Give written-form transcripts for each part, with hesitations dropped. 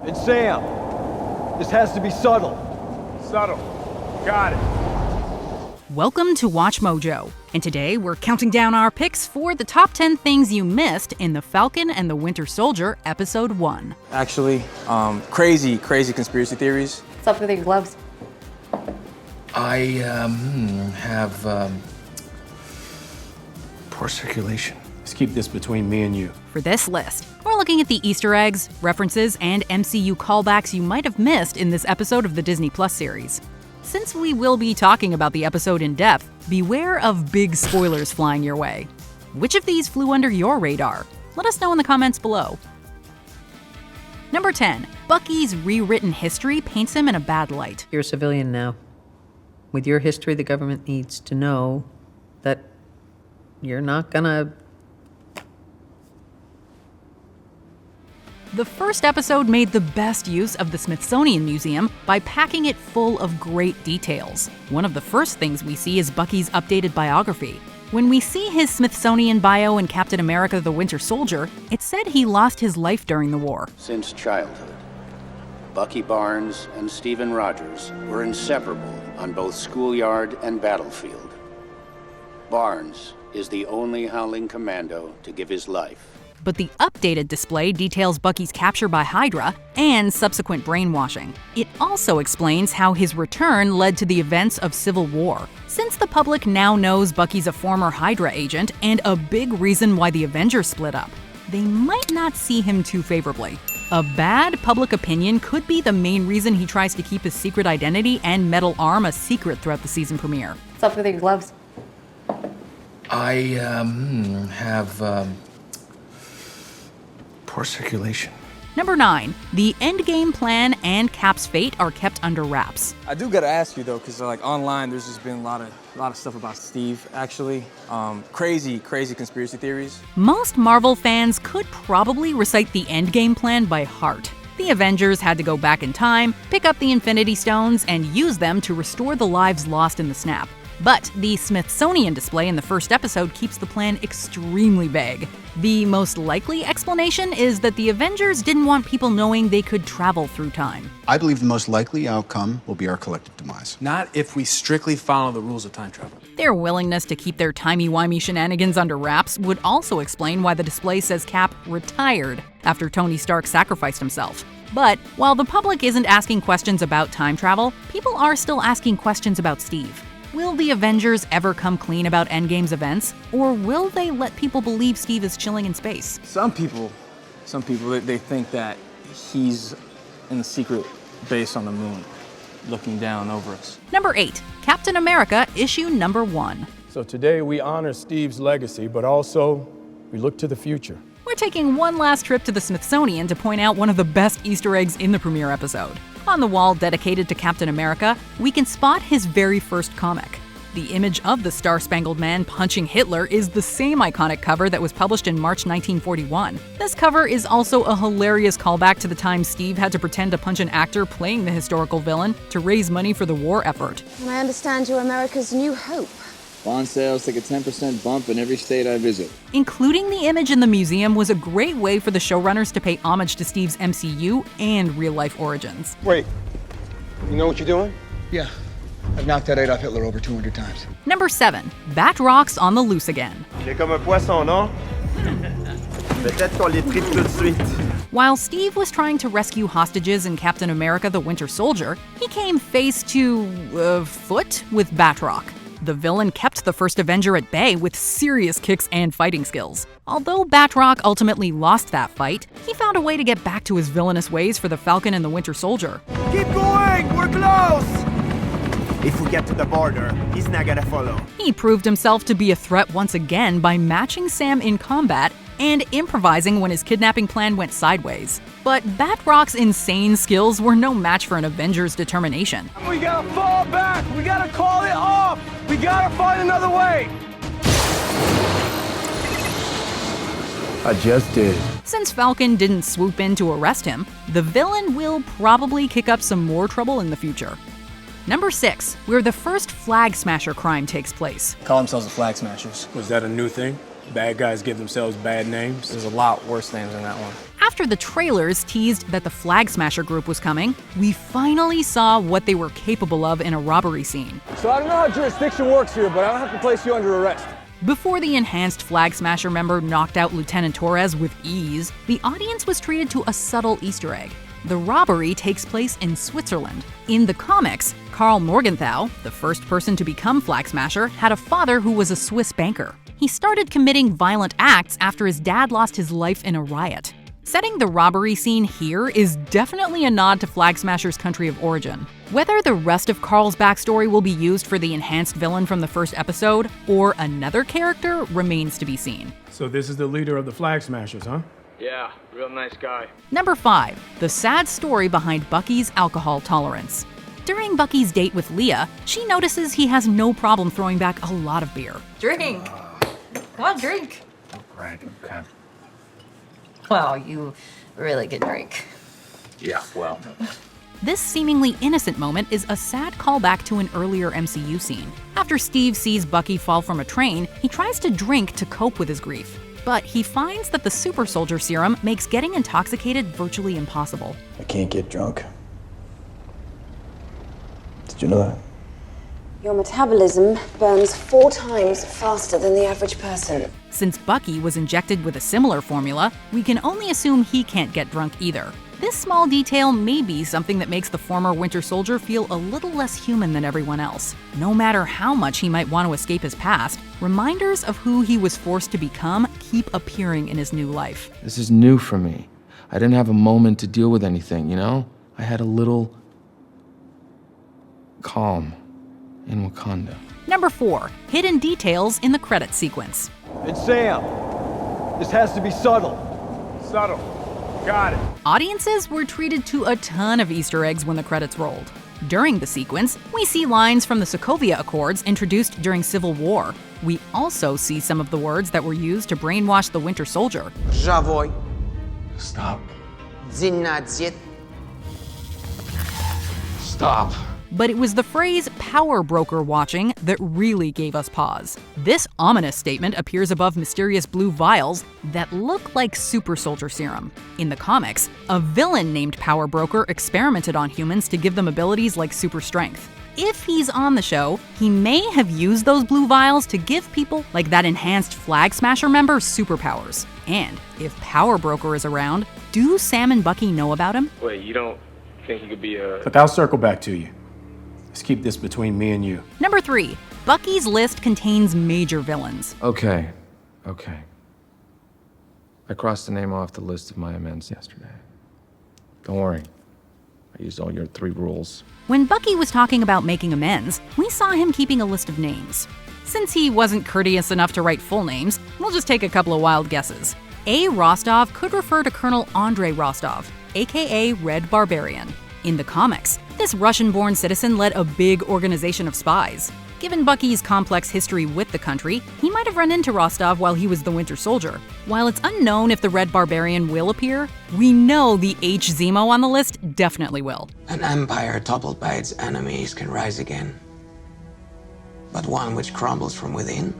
And Sam, this has to be subtle. Subtle. Got it. Welcome to Watch Mojo, and today we're counting down our picks for the top 10 things you missed in The Falcon and the Winter Soldier, Episode 1. Actually, crazy conspiracy theories. What's up with your gloves? I have poor circulation. Let's keep this between me and you. For this list, we're looking at the Easter eggs, references, and MCU callbacks you might have missed in this episode of the Disney Plus series. Since we will be talking about the episode in depth, beware of big spoilers flying your way. Which of these flew under your radar? Let us know in the comments below. Number 10. Bucky's rewritten history paints him in a bad light. You're a civilian now. With your history, the government needs to know that you're not gonna... The first episode made the best use of the Smithsonian Museum by packing it full of great details. One of the first things we see is Bucky's updated biography. When we see his Smithsonian bio in Captain America: The Winter Soldier, it said he lost his life during the war. Since childhood, Bucky Barnes and Stephen Rogers were inseparable on both schoolyard and battlefield. Barnes is the only Howling Commando to give his life. But the updated display details Bucky's capture by Hydra and subsequent brainwashing. It also explains how his return led to the events of Civil War. Since the public now knows Bucky's a former Hydra agent and a big reason why the Avengers split up, they might not see him too favorably. A bad public opinion could be the main reason he tries to keep his secret identity and metal arm a secret throughout the season premiere. What's up with your gloves? I have poor circulation. Number 9. The Endgame plan and Cap's fate are kept under wraps. I do gotta ask you though, because online there's just been a lot of stuff about Steve. Actually, crazy conspiracy theories. Most Marvel fans could probably recite the Endgame plan by heart. The Avengers had to go back in time, pick up the Infinity Stones, and use them to restore the lives lost in the snap. But the Smithsonian display in the first episode keeps the plan extremely vague. The most likely explanation is that the Avengers didn't want people knowing they could travel through time. I believe the most likely outcome will be our collective demise. Not if we strictly follow the rules of time travel. Their willingness to keep their timey-wimey shenanigans under wraps would also explain why the display says Cap retired after Tony Stark sacrificed himself. But while the public isn't asking questions about time travel, people are still asking questions about Steve. Will the Avengers ever come clean about Endgame's events, or will they let people believe Steve is chilling in space? Some people, they think that he's in the secret base on the moon, looking down over us. Number 8. Captain America issue number 1. So today we honor Steve's legacy, but also we look to the future. We're taking one last trip to the Smithsonian to point out one of the best Easter eggs in the premiere episode. On the wall dedicated to Captain America, we can spot his very first comic. The image of the Star-Spangled Man punching Hitler is the same iconic cover that was published in March 1941. This cover is also a hilarious callback to the time Steve had to pretend to punch an actor playing the historical villain to raise money for the war effort. And I understand you're America's new hope. Bond sales take a 10% bump in every state I visit. Including the image in the museum was a great way for the showrunners to pay homage to Steve's MCU and real-life origins. Wait, you know what you're doing? Yeah, I've knocked that Adolf Hitler over 200 times. Number 7. Batroc's on the loose again. Il est comme un poisson, non? Peut-être qu'on l'étripe tout de suite. While Steve was trying to rescue hostages in Captain America: The Winter Soldier, he came face to foot with Batroc. The villain kept the first Avenger at bay with serious kicks and fighting skills. Although Batroc ultimately lost that fight, he found a way to get back to his villainous ways for the Falcon and the Winter Soldier. Keep going, we're close! If we get to the border, he's not gonna follow. He proved himself to be a threat once again by matching Sam in combat and improvising when his kidnapping plan went sideways. But Batroc's insane skills were no match for an Avenger's determination. We gotta fall back! We gotta call it off! We gotta find another way! I just did. Since Falcon didn't swoop in to arrest him, the villain will probably kick up some more trouble in the future. Number 6, where the first flag smasher crime takes place. Call themselves the Flag Smashers. Was that a new thing? Bad guys give themselves bad names? There's a lot worse names than that one. After the trailers teased that the Flag Smasher group was coming, we finally saw what they were capable of in a robbery scene. So I don't know how jurisdiction works here, but I don't have to place you under arrest. Before the enhanced Flag Smasher member knocked out Lieutenant Torres with ease, the audience was treated to a subtle Easter egg. The robbery takes place in Switzerland. In the comics, Karl Morgenthau, the first person to become Flag Smasher, had a father who was a Swiss banker. He started committing violent acts after his dad lost his life in a riot. Setting the robbery scene here is definitely a nod to Flag Smasher's country of origin. Whether the rest of Carl's backstory will be used for the enhanced villain from the first episode, or another character, remains to be seen. So this is the leader of the Flag Smashers, huh? Yeah, real nice guy. Number 5. The sad story behind Bucky's alcohol tolerance. During Bucky's date with Leah, she notices he has no problem throwing back a lot of beer. Drink. Come on, drink. Right, okay. Wow, you really can drink. Yeah, well. This seemingly innocent moment is a sad callback to an earlier MCU scene. After Steve sees Bucky fall from a train, he tries to drink to cope with his grief. But he finds that the super soldier serum makes getting intoxicated virtually impossible. I can't get drunk. Did you know that? Your metabolism burns 4 times faster than the average person. Since Bucky was injected with a similar formula, we can only assume he can't get drunk either. This small detail may be something that makes the former Winter Soldier feel a little less human than everyone else. No matter how much he might want to escape his past, reminders of who he was forced to become keep appearing in his new life. This is new for me. I didn't have a moment to deal with anything, you know? I had a little calm in Wakanda. Number 4. Hidden details in the credits sequence. And Sam, this has to be subtle. Subtle. Got it. Audiences were treated to a ton of Easter eggs when the credits rolled. During the sequence, we see lines from the Sokovia Accords introduced during Civil War. We also see some of the words that were used to brainwash the Winter Soldier. Żawoy. Stop. Zinadziet. Stop. But it was the phrase power broker watching that really gave us pause. This ominous statement appears above mysterious blue vials that look like super soldier serum. In the comics, a villain named Power Broker experimented on humans to give them abilities like super strength. If he's on the show, he may have used those blue vials to give people like that enhanced Flag Smasher member superpowers. And if Power Broker is around, do Sam and Bucky know about him? Wait, you don't think he could be a... Look, I'll circle back to you. Let's keep this between me and you. Number 3. Bucky's list contains major villains. Okay. I crossed the name off the list of my amends yesterday. Don't worry. I used all your 3 rules. When Bucky was talking about making amends, we saw him keeping a list of names. Since he wasn't courteous enough to write full names, we'll just take a couple of wild guesses. A. Rostov could refer to Colonel Andrei Rostov, aka Red Barbarian. In the comics, this Russian-born citizen led a big organization of spies. Given Bucky's complex history with the country, he might have run into Rostov while he was the Winter Soldier. While it's unknown if the Red Barbarian will appear, we know the H. Zemo on the list definitely will. An empire toppled by its enemies can rise again. But one which crumbles from within,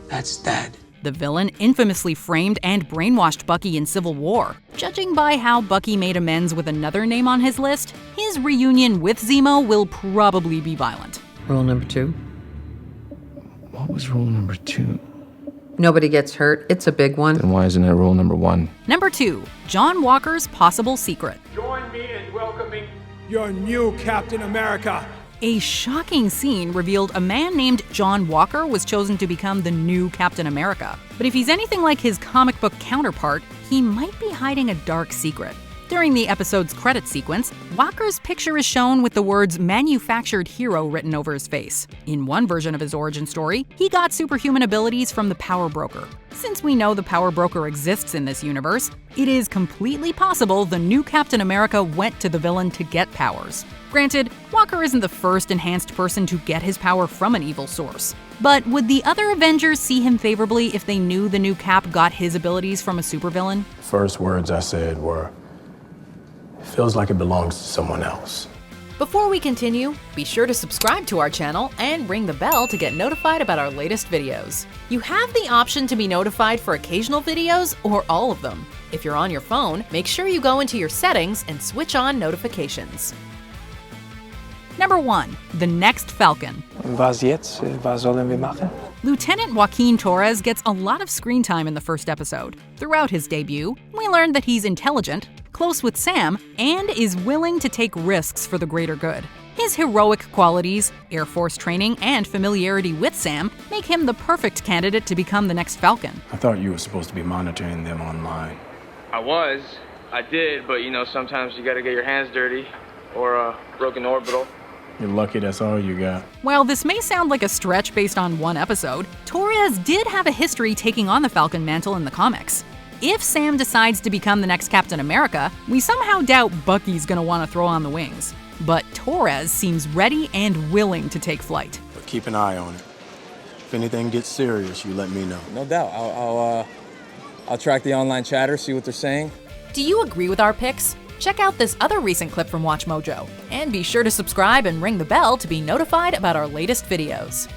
that's dead. The villain infamously framed and brainwashed Bucky in Civil War. Judging by how Bucky made amends with another name on his list, his reunion with Zemo will probably be violent. Rule number 2. What was rule number 2? Nobody gets hurt. It's a big one. Then why isn't it rule number 1? Number 2. John Walker's possible secret. Join me in welcoming your new Captain America. A shocking scene revealed a man named John Walker was chosen to become the new Captain America. But if he's anything like his comic book counterpart, he might be hiding a dark secret. During the episode's credit sequence, Walker's picture is shown with the words "manufactured hero" written over his face. In one version of his origin story, he got superhuman abilities from the Power Broker. Since we know the Power Broker exists in this universe, it is completely possible the new Captain America went to the villain to get powers. Granted, Walker isn't the first enhanced person to get his power from an evil source. But would the other Avengers see him favorably if they knew the new Cap got his abilities from a supervillain? First words I said were, "It feels like it belongs to someone else." Before we continue, be sure to subscribe to our channel and ring the bell to get notified about our latest videos. You have the option to be notified for occasional videos or all of them. If you're on your phone, make sure you go into your settings and switch on notifications. Number 1. The Next Falcon. Was jetzt? Was sollen wir machen? Lieutenant Joaquin Torres gets a lot of screen time in the first episode. Throughout his debut, we learn that he's intelligent, close with Sam, and is willing to take risks for the greater good. His heroic qualities, Air Force training, and familiarity with Sam make him the perfect candidate to become the next Falcon. I thought you were supposed to be monitoring them online. I did, but sometimes you gotta get your hands dirty or a broken orbital. You're lucky that's all you got. While this may sound like a stretch based on one episode, Torres did have a history taking on the Falcon mantle in the comics. If Sam decides to become the next Captain America, we somehow doubt Bucky's gonna want to throw on the wings. But Torres seems ready and willing to take flight. But keep an eye on it. If anything gets serious, you let me know. No doubt. I'll track the online chatter, see what they're saying. Do you agree with our picks? Check out this other recent clip from WatchMojo, and be sure to subscribe and ring the bell to be notified about our latest videos.